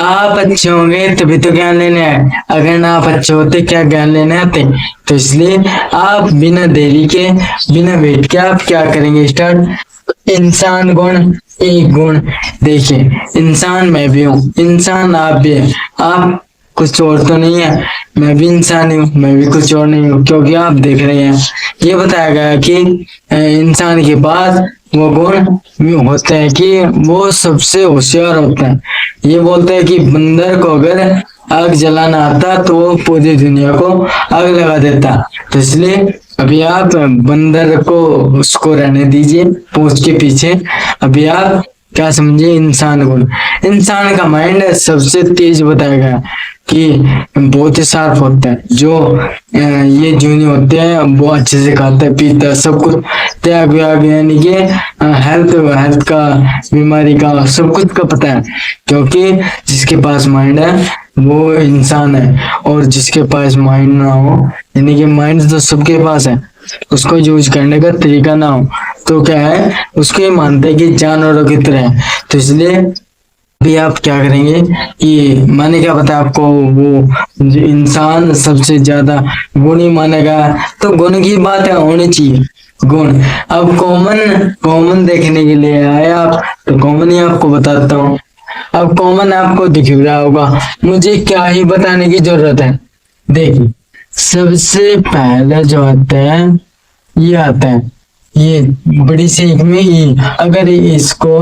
आप अच्छे होंगे तभी तो ज्ञान लेने आए, अगर ना आप अच्छे होते क्या ज्ञान लेने आते। तो इसलिए आप बिना देरी के, बिना वेट के आप क्या करेंगे स्टार्ट। इंसान गुण, एक गुण। देखिए, इंसान मैं भी हूँ, इंसान आप भी है। आप कुछ और तो नहीं है, मैं भी इंसान ही हूँ, मैं भी कुछ और नहीं हूँ, क्योंकि आप देख रहे हैं ये बताया गया कि इंसान के पास वो गुण होते हैं कि वो सबसे होशियार होता है। ये बोलते हैं कि बंदर को अगर आग जलाना आता तो वो पूरी दुनिया को आग लगा देता। तो इसलिए अभी आप बंदर को उसको रहने दीजिए पूंछ के पीछे। अभी आप क्या समझे इंसान गुण। इंसान का माइंड सबसे तेज बताया गया कि बहुत ही शार्प होता है। जो ये जूनी होते हैं वो अच्छे से खाता है पीता है, सब कुछ त्याग व्याग यानी कि हेल्थ हेल्थ का, बीमारी का, सब कुछ का पता है। क्योंकि जिसके पास माइंड है वो इंसान है, और जिसके पास माइंड ना हो, यानी कि माइंड तो सबके पास है, उसको यूज करने का तरीका ना हो, तो क्या है, उसको ये मानते हैं कि जानवरों की तरह है। तो इसलिए अभी आप क्या करेंगे कि मैंने क्या बताया आपको, वो जो इंसान सबसे ज्यादा गुणी माना गया, तो गुण की बात है होनी चाहिए गुण। अब कॉमन कॉमन देखने के लिए आए आप, तो कॉमन ही आपको बताता हूँ। अब कॉमन आपको दिख रहा होगा, मुझे क्या ही बताने की जरूरत है। देखिए, सबसे पहले जो आता है ये आता है, ये बड़ी सीख में ई। अगर इसको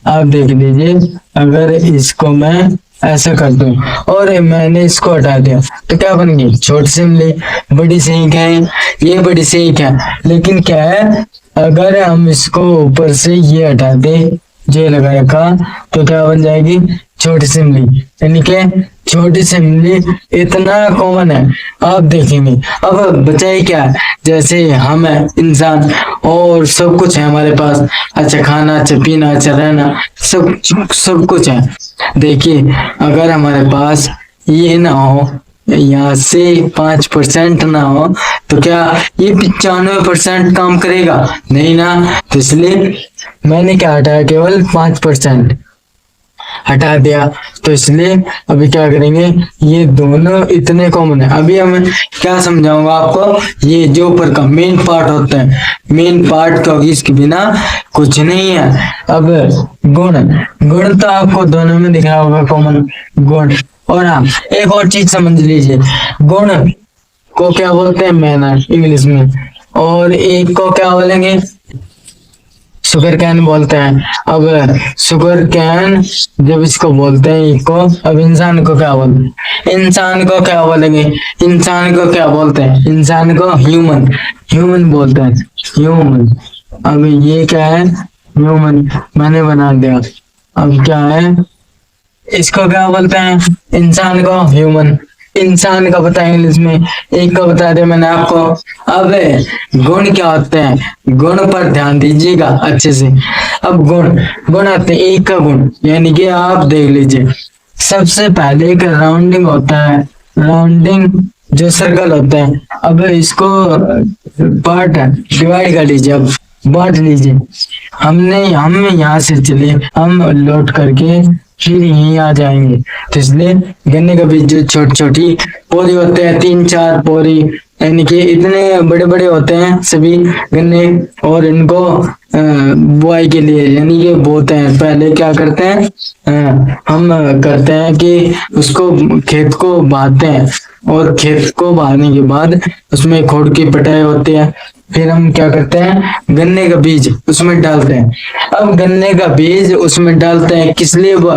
आप देख लीजिए, अगर इसको मैं ऐसा कर दूं और मैंने इसको हटा दिया तो क्या बन गई, छोटी सी इमली। बड़ी सीख है, ये बड़ी सीख है, लेकिन क्या है, अगर हम इसको ऊपर से ये हटा दे, जे लगा रखा, तो क्या बन जाएगी, छोटी सी इमली। यानी कि छोटी सी इमली इतना कॉमन है, आप देखेंगे। अब बचाए क्या, जैसे हम है इंसान और सब कुछ है हमारे पास, अच्छा खाना, अच्छा पीना, अच्छा रहना, सब कुछ है। देखिए, अगर हमारे पास ये ना हो, यहाँ से 5% ना हो, तो क्या ये 95% काम करेगा, नहीं ना। तो इसलिए मैंने क्या हटाया, केवल 5% हटा दिया। तो इसलिए अभी क्या करेंगे, ये दोनों इतने कॉमन है। अभी हम क्या समझाऊंगा आपको, ये जो ऊपर का मेन पार्ट होता है, मेन पार्ट, तो इसके बिना कुछ नहीं है। अब गुण, गुण तो आपको दोनों में दिख रहा होगा कॉमन गुण। और हाँ, एक और चीज समझ लीजिए, गुण को क्या बोलते हैं, मैनर इंग्लिश में, और एक को क्या बोलेंगे, शुगर कैन बोलते हैं। अब शुगर कैन जब इसको बोलते हैं इसको, अब इंसान को क्या बोलते हैं, इंसान को क्या बोलेंगे, इंसान को क्या बोलते हैं, इंसान को ह्यूमन, ह्यूमन बोलते हैं, ह्यूमन। अब ये क्या है, ह्यूमन मैंने बना दिया। अब क्या है, इसको क्या बोलते हैं, इंसान को ह्यूमन। इंसान का बताया इंग्लिश में, एक का बता दिया मैंने आपको। अब गुण क्या होते हैं, गुण पर ध्यान दीजिएगा अच्छे से। अब गुण, गुण आते हैं, एक का गुण, यानी कि आप देख लीजिए, सबसे पहले एक राउंडिंग होता है, राउंडिंग जो सर्कल होता है। अब इसको पार्ट डिवाइड कर लीजिए, अब बांट लीजिए। हम यहाँ से चले, हम लौट करके फिर यहीं आ जाएंगे। तो इसलिए गन्ने का बीज जो छोटी छोटी पौधे होते हैं, 3-4 पौधे, यानी कि इतने बड़े बड़े होते हैं सभी गन्ने, और इनको बुआई के लिए यानी कि बोते हैं। पहले क्या करते हैं, हम करते हैं कि उसको खेत को बहाते हैं, और खेत को बहाने के बाद उसमें खोड की पिटाई होती है। फिर हम क्या करते हैं, गन्ने का बीज उसमें डालते हैं। अब गन्ने का बीज उसमें डालते हैं किस लिए, वो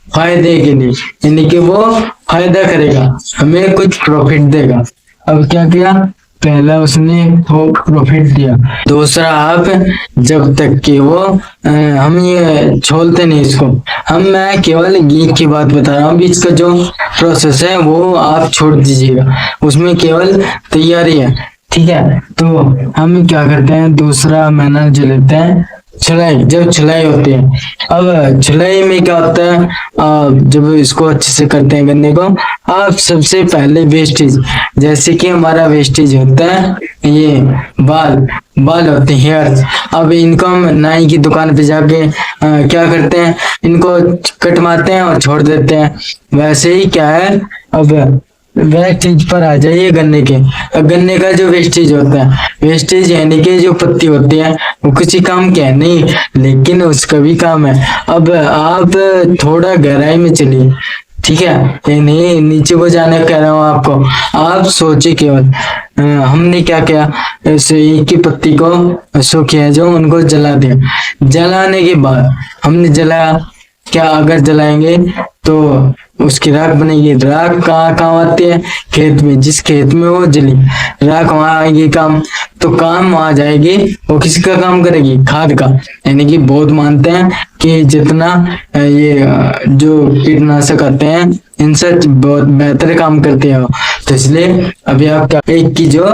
फायदे के लिए, यानी कि वो फायदा करेगा, हमें कुछ प्रॉफिट देगा। अब क्या किया, पहला उसने थोक प्रॉफिट दिया, दूसरा आप जब तक कि वो हम ये छोलते नहीं इसको, मैं केवल घी की बात बता रहा हूँ, बीच का जो प्रोसेस है वो आप छोड़ दीजिएगा, उसमें केवल तैयारी है, ठीक है। तो हम क्या करते हैं, दूसरा मैनर जो लेते हैं, छुलाई, जब छुलाई होती है। अब छुलाई में क्या होता है, जब इसको अच्छे से करते हैं गन्ने को, आप सबसे पहले वेस्टेज, जैसे कि हमारा वेस्टेज होता है ये बाल, बाल होते हैं हेयर। अब इनको हम नाई की दुकान पे जाके क्या करते हैं, इनको कटवाते हैं और छोड़ देते हैं। वैसे ही क्या है, अब वेस्टेज पर आ जाइए गन्ने के। अब गन्ने का जो वेस्टेज होता है, वेस्टेज यानी कि जो पत्ती होती है, वो किसी काम के है नहीं, लेकिन उसका भी काम है। अब आप थोड़ा गहराई में चलिए, ठीक है, ये नहीं नीचे को जाने कह रहा हूँ आपको। आप सोचिए केवल हमने क्या किया, इस एक की पत्ती को सूखी है जो, उनको जला दिया। जलाने के बाद हमने जलाया, क्या अगर जलाएंगे तो उसकी राख बनेगी। राख कहाँ काम आती है, खेत में। जिस खेत में वो जली राख, वहां आएगी काम, तो काम वहां जाएगी। वो किसका काम करेगी, खाद का। यानी कि बहुत मानते हैं कि जितना ये जो कीटनाशक आते हैं, इनसे बहुत बेहतर काम करते हैं वो। तो इसलिए अभी आपका एक की जो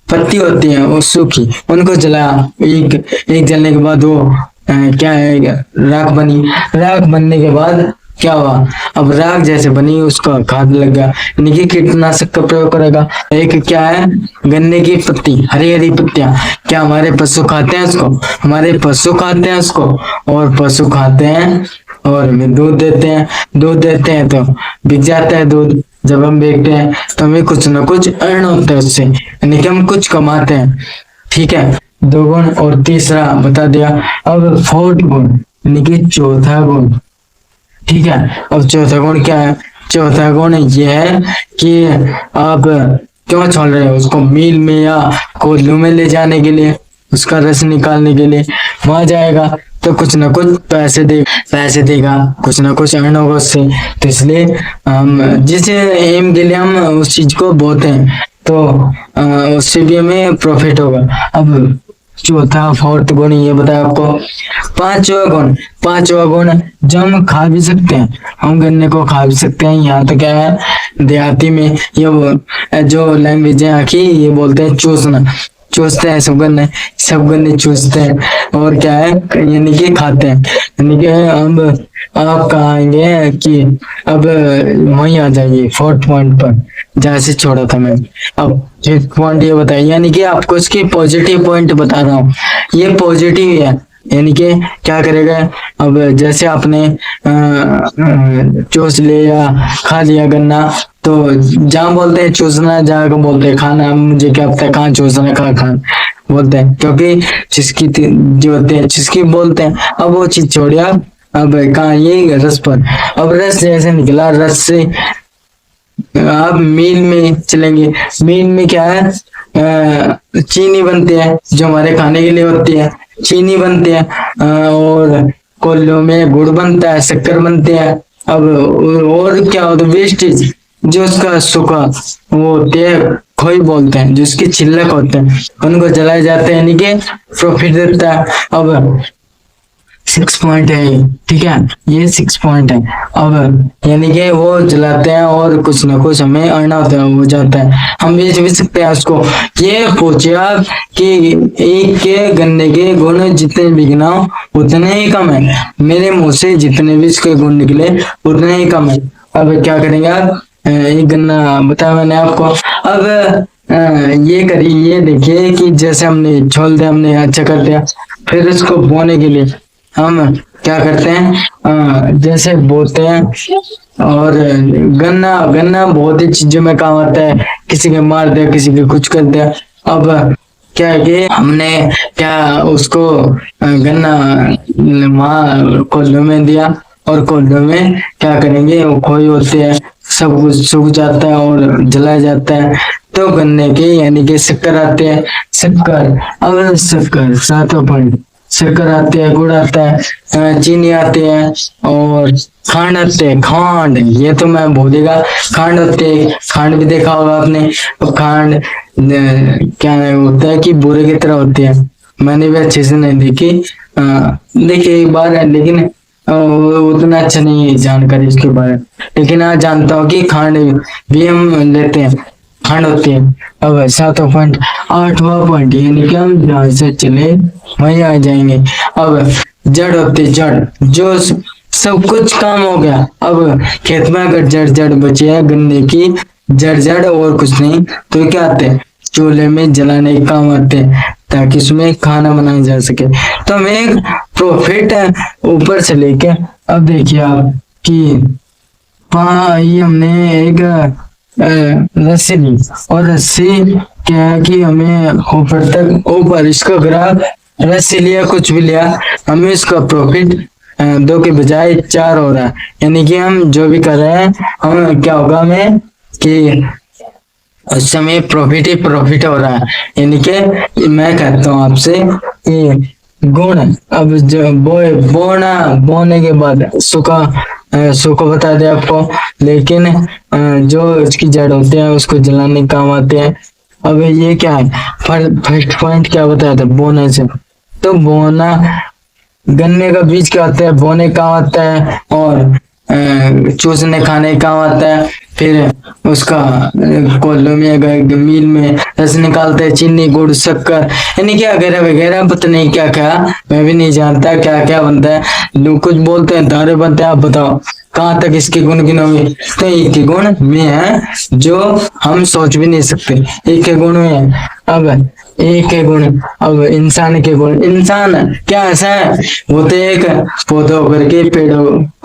पत्ती होती है वो सूखी, उनको जलाया। एक जलने के बाद वो क्या है, राख बनी। राख बनने के बाद क्या हुआ, अब राख जैसे बनी उसका खाद लग गया, यानी कि कीटनाशक का प्रयोग करेगा। एक क्या है, गन्ने की पत्ती, हरी हरी पत्तियां, क्या हमारे पशु खाते हैं उसको, हमारे पशु खाते हैं उसको, और पशु खाते हैं और हमें दूध देते हैं। दूध देते हैं तो बिक जाता है दूध, जब हम बेचते हैं तो हमें कुछ ना कुछ अर्न होता है उससे, यानी कि हम कुछ कमाते हैं। ठीक है, दो गुण। और तीसरा बता दिया। अब फोर्थ गुण यानी कि चौथा गुण, ठीक है। अब चौथा गुण क्या है, चौथा गुण ये है कि आप क्यों छोड़ रहे हो उसको, मिल में या कोल्हू में ले जाने के लिए, उसका रस निकालने के लिए वहां जाएगा तो कुछ ना कुछ पैसे देगा, कुछ ना कुछ अर्न होगा उससे। तो इसलिए हम जिस एम के लिए हम उस चीज को बोते हैं, तो उससे भी हमें प्रॉफिट होगा। अब चौथा फोर्थ गुण ये बताया आपको। पांचवा गुण जो हम खा भी सकते हैं, हम गन्ने को खा भी सकते हैं। यहाँ तो क्या है, देहाती में ये जो लैंग्वेज है आखिर, ये बोलते हैं चूसना। चूसते हैं सब गन्ने, सब गन्ने चूसते हैं। और क्या है, यानी कि खाते हैं। यानी कि हम आप कहेंगे कि अब वहीं आ जाइए फोर्थ पॉइंट पर जहाँ से छोड़ा था मैं। अब फिफ्थ पॉइंट ये बताइए, यानी कि आपको इसके पॉजिटिव पॉइंट बता रहा हूँ, ये पॉजिटिव है। यानी कि क्या करेगा, अब जैसे आपने चूस लिया, खा लिया गन्ना, तो जहाँ बोलते हैं चूसना, जहाँ को बोलते हैं खाना, मुझे क्या पता है कहाँ चूसना कहाँ खाना बोलते हैं, क्योंकि जिसकी जो होते हैं जिसकी बोलते हैं। अब वो चीज छोड़िए आप, अब कहाँ ये रस पर। अब रस जैसे निकला, रस से आप मील में चलेंगे। मील में क्या है, चीनी बनती है जो हमारे खाने के लिए होती है, चीनी बनती है। और कोल्हू में गुड़ बनता है, शक्कर बनते हैं। अब और क्या होता है, वेस्टेज जो उसका सूखा वो होते हैं, खोई बोलते हैं, जो उसके छिलक होते हैं, उनको जलाए जाते हैं, यानी कि प्रॉफिट देता है। अब 6 पॉइंट है ये, ठीक है, ये 6 पॉइंट है। अब यानी कि वो जलाते हैं और कुछ ना कुछ हमें अर्न होता है, हो जाता है, हम बेच भी सकते हैं उसको। ये पूछे आप कि एक के गन्ने के गुण जितने भी गिनाओ उतने ही कम है, मेरे मुंह से जितने भी इसके गुण निकले उतने ही कम है। अब क्या करेंगे आप, एक गन्ना बताया मैंने आपको। अब ये करिए, ये देखिए कि जैसे हमने छोल दिया, हमने अच्छा कर दिया, फिर इसको बोने के लिए हम क्या करते हैं, जैसे बोते हैं। और गन्ना गन्ना बहुत ही चीजों में काम आता है, किसी के मार दिया, किसी के कुछ कर दिया। अब क्या है कि हमने क्या उसको गन्ना वहां कोल्हू में दिया, और कोल्हू में क्या करेंगे, वो खोई होते हैं, सब कुछ सूख जाता है और जलाया जाता है, तो गन्ने के यानी कि शक्कर आते हैं। शक्कर, अब शक्कर 7 पॉइंट, शक्कर आते हैं, गुड़ आता है, चीनी आते हैं, और खांड आते हैं। खांड ये तो मैं भूलेगा, खांड होते हैं, खांड भी देखा होगा आपने। अब खांड क्या होता है कि बुरे की तरह होती है, मैंने भी अच्छे से नहीं देखी, देखी एक बार है, लेकिन उतना अच्छा नहीं है जानकारी इसके बारे में। लेकिन आज जानता हूँ कि खांड भी हम लेते हैं, खंड होती है। अब 7वां पॉइंट, 8वां पॉइंट, यानी कि हम जहाँ से चले वहीं आ जाएंगे। अब जड़ होती है, जड़ जो सब कुछ काम हो गया। अब खेत में अगर जड़ जड़ बची है गन्ने की जड़ जड़ और कुछ नहीं, तो क्या आते हैं, चूल्हे में जलाने के काम आते हैं ताकि उसमें खाना बनाया जा सके। तो हमें एक प्रॉफिट है ऊपर से लेके। अब देखिए आप कि ये हमने एक रस्सी ली, और रस्सी क्या है कि हमें ऊपर तक, ऊपर इसको ग्राफ, रस्सी लिया कुछ भी लिया, हमें इसका प्रॉफिट 2 के बजाय 4 हो रहा है। यानी कि हम जो भी कर रहे हैं, हम क्या होगा हमें कि उस समय प्रॉफिट ही प्रॉफिट हो रहा है। यानी कि मैं कहता हूँ आपसे कि गुण, अब जो बोने के बाद सूखा बता दिया आपको, लेकिन जो इसकी जड़ होते हैं उसको जलाने के काम आते हैं। अब ये क्या है, फर्स्ट पॉइंट क्या बताया था, बोने से। तो बोना, गन्ने का बीज क्या होता है, बोने का काम आता है, और चूसने खाने का काम आता है। फिर उसका कोल्हू में अगर मिल में रस निकालते हैं, चीनी गुड़ शक्कर, यानी कि वगैरह वगैरह, पता नहीं क्या क्या, मैं भी नहीं जानता क्या क्या बनता है। लोग कुछ बोलते हैं दारू बनते हैं, आप बताओ कहाँ तक इसके गुण गिनोगे। तो एक के गुण में है जो हम सोच भी नहीं सकते, एक के गुण में है। अब एक के गुण, अब इंसान के गुण, इंसान क्या ऐसा है, वो तो एक पौधा होकर के पेड़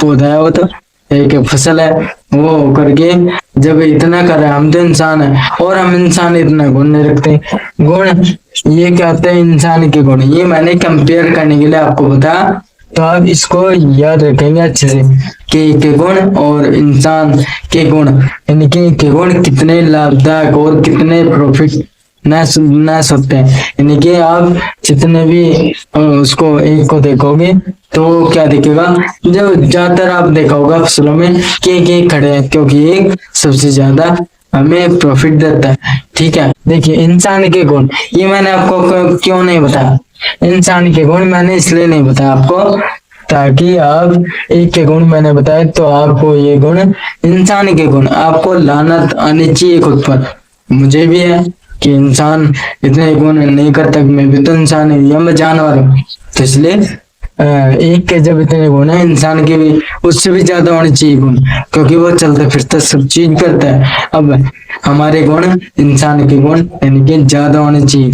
पौधा है, वो तो एक फसल है, वो होकर के जब इतना कर रहे हैं, हम तो इंसान है और हम इंसान इतना गुण नहीं रखते। गुण ये क्या होते हैं, इंसान के गुण, ये मैंने कंपेयर करने के लिए आपको बताया। तो आप इसको याद रखेंगे अच्छे से कि के गुण और इंसान के गुण, यानी कि के गुण कितने लाभदायक और कितने प्रॉफिट न सकते हैं। यानी कि आप जितने भी उसको एक को देखोगे तो क्या दिखेगा, जो ज्यादातर आप देखा होगा फसलों में के खड़े हैं, क्योंकि एक सबसे ज्यादा हमें प्रॉफिट देता है। ठीक है, देखिए इंसान के गुण, ये मैंने आपको क्यों नहीं बताया, इंसान के गुण मैंने इसलिए नहीं बताया आपको ताकि आप, एक के गुण मैंने बताया तो आपको ये गुण, इंसान के गुण आपको लानत आनी चाहिए खुद पर। मुझे भी है कि इंसान इतने गुण नहीं करता, मैं भी तो इंसान हूँ या मैं जानवर हूँ। तो इसलिए एक के जब इतने गुण है, इंसान के भी उससे भी ज्यादा होने चाहिए गुण, क्योंकि वो चलता फिरता सब चीज करता है। अब हमारे गुण, इंसान के गुण यानी कि ज्यादा होने चाहिए,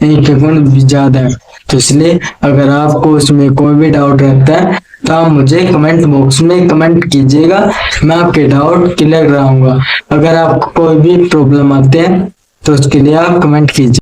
एक के गुण भी ज्यादा है। तो इसलिए अगर आपको उसमें कोई भी डाउट रहता है तो आप मुझे कमेंट बॉक्स में कमेंट कीजिएगा, मैं आपके डाउट क्लियर कराऊंगा। अगर आपको कोई भी प्रॉब्लम आते हैं तो उसके लिए आप कमेंट कीजिए।